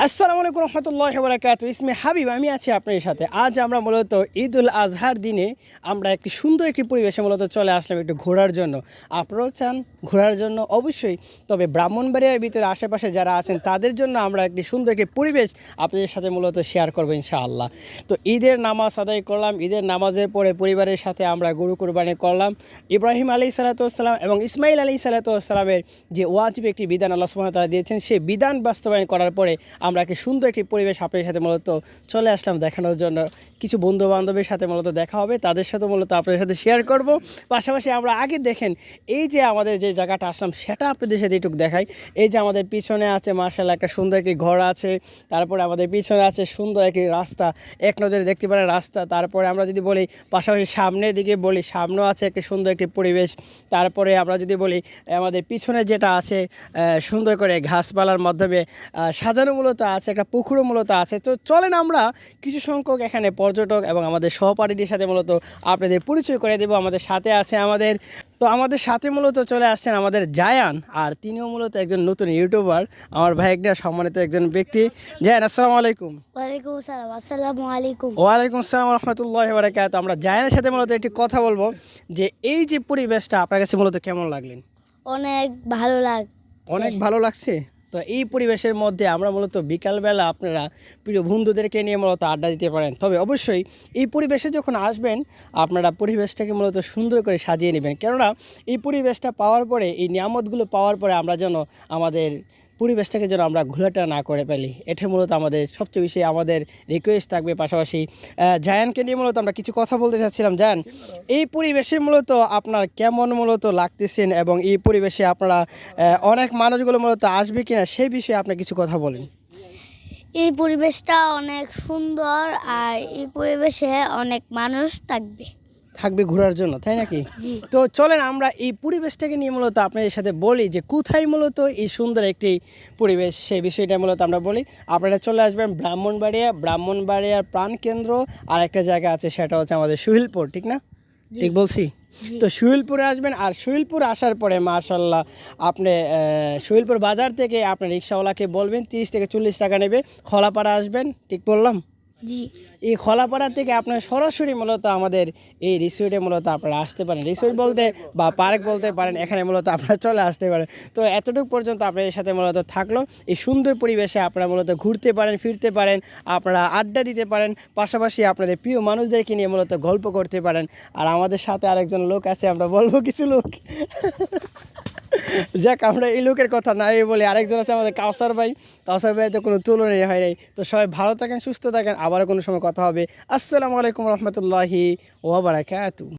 আসসালামু আলাইকুম রহমতুল্লাহি ওয়া বারাকাতুহু। ইসমে হাবিব, আমি আছি আপনার সাথে। আজ আমরা মূলত ঈদুল আজহার দিনে আমরা একটি সুন্দর একটি পরিবেশে মূলত চলে আসলাম একটু ঘোরার জন্য। আপনারাও চান ঘোরার জন্য? অবশ্যই। তবে ব্রাহ্মণবাড়িয়ার ভিতরে আশেপাশে যারা আছেন তাদের জন্য আমরা একটি সুন্দর একটি পরিবেশ আপনাদের সাথে মূলত শেয়ার করবো ইনশাআল্লাহ। তো ঈদের নামাজ আদায় করলাম। ঈদের নামাজের পরে পরিবারের সাথে আমরা গরু কুরবানি করলাম। ইব্রাহিম আলাইহিস সালাতু ওয়াস সালাম এবং ইসমাইল আলাইহিস সালাতু ওয়াস সালামের যে ওয়াজিব একটি বিধান আল্লাহ সুবহানাহু ওয়া তাআলা দিয়েছেন, সেই বিধান বাস্তবায়ন করার পরে আমরা একটি সুন্দর একটি পরিবেশ আপনাদের সাথে মূলত চলে আসলাম দেখানোর জন্য। কিছু বন্ধু বান্ধবের সাথে মূলত দেখা হবে, তাদের সাথে মূলত আপনাদের সাথে শেয়ার করব। পাশাপাশি আমরা আগে দেখেন এই যে আমাদের যে জায়গাটা আসলাম সেটা আপনাদের সাথে একটু দেখাই। এই যে আমাদের পিছনে আছে মাশাআল্লাহ একটা সুন্দর একটি ঘর আছে, তারপরে আমাদের পিছনে আছে সুন্দর একটি রাস্তা, এক নজরে দেখতে পারেন রাস্তা। তারপরে আমরা যদি বলি পাশাপাশি সামনের দিকে বলি, সামনেও আছে একটি সুন্দর একটি পরিবেশ। তারপরে আমরা যদি বলি আমাদের পিছনে যেটা আছে সুন্দর করে ঘাসপালার মাধ্যমে সাজানো মূলত আছে, একটা পুকুরও মূলত আছে। তো চলেন আমরা কিছু সংখ্যক এখানে পর্যটক এবং আমাদের সহপাঠীদের সাথে মূলত আপনাদের পরিচয় করে দেব। আমাদের সাথে আছে আমাদের সাথে মূলত চলে আসছেন আমাদের জায়ান, আর তিনিও মূলত একজন নতুন ইউটিউবার, আমার ভাই একটা সম্মানিত একজন ব্যক্তি। জায়ান, আসসালামু আলাইকুম। ওয়ালাইকুম আসসালাম। আসসালামু আলাইকুম। ওয়ালাইকুম আসসালাম রহমতুল্লাহি ওয়া বারাকাতুহু। আমরা জায়ানের সাথে মূলত একটি কথা বলবো যে এই যে পরিবেশটা আপনার কাছে মূলত কেমন লাগলেন? অনেক ভালো অনেক ভালো লাগছে। তো এই পরিবেশের মধ্যে আমরা মূলত বিকালবেলা আপনারা প্রিয় বন্ধুদেরকে নিয়ে মূলত আড্ডা দিতে পারেন। তবে অবশ্যই এই পরিবেশে যখন আসবেন আপনারা পরিবেশটাকে মূলত সুন্দর করে সাজিয়ে নেবেন, কেননা এই পরিবেশটা পাওয়ার পরে, এই নিয়ামতগুলো পাওয়ার পরে আমরা যেন আমাদের পরিবেশটাকে যেন আমরা ঘোলাটা না করে ফেলি, এটা মূলত আমাদের সবচেয়ে বেশি আমাদের রিকোয়েস্ট থাকবে। পাশাপাশি জায়ানকে নিয়ে মূলত আমরা কিছু কথা বলতে চাচ্ছিলাম। জায়ান, এই পরিবেশে মূলত আপনার কেমন মূলত লাগতেছেন এবং এই পরিবেশে আপনারা অনেক মানুষগুলো মূলত আসবে কিনা সেই বিষয়ে আপনি কিছু কথা বলেন। এই পরিবেশটা অনেক সুন্দর, আর এই পরিবেশে অনেক মানুষ থাকবে ঘোরার জন্য, তাই নাকি? তো চলেন আমরা এই পরিবেশটাকে নিয়ে মূলত আপনাদের সাথে বলি যে কোথায় মূলত এই সুন্দর একটি পরিবেশ, সেই বিষয়টা মূলত আমরা বলি। আপনারা চলে আসবেন ব্রাহ্মণবাড়িয়ার প্রাণকেন্দ্র আর একটা জায়গা আছে, সেটা হচ্ছে আমাদের সুহিলপুর, ঠিক না? ঠিক বলছি? তো সুহিলপুরে আসবেন, আর সুহিলপুর আসার পরে মাশাআল্লাহ আপনি সুহিলপুর বাজার থেকে আপনি রিক্সাওয়ালাকে বলবেন 30 থেকে 40 টাকা নেবে, খোলাপাড়া আসবেন, ঠিক বললাম? জি। এই খোলাপাড়া থেকে আপনার সরাসরি মূলত আমাদের এই রিসোর্টে মূলত আপনারা আসতে পারেন। রিসোর্ট বলতে বা পার্ক বলতে পারেন, এখানে মূলত আপনারা চলে আসতে পারেন। তো এতটুকু পর্যন্ত আপনাদের সাথে মূলত থাকলো। এই সুন্দর পরিবেশে আপনারা মূলত ঘুরতে পারেন, ফিরতে পারেন, আপনারা আড্ডা দিতে পারেন, পাশাপাশি আপনাদের প্রিয় মানুষদেরকে নিয়ে মূলত গল্প করতে পারেন। আর আমাদের সাথে আরেকজন লোক আছে, আমরা বলবো কিছু লোক যাক, আমরা এই লোকের কথা নাই বলে আরেকজন আছে আমাদের কাউসার ভাই তো কোনো তুলনাই হয় নাই। তো সবাই ভালো থাকেন, সুস্থ থাকেন, আবারও কোনো সময় কথা হবে। আসসালামু আলাইকুম রহমতুল্লাহি ওয়া বারাকাতুহু।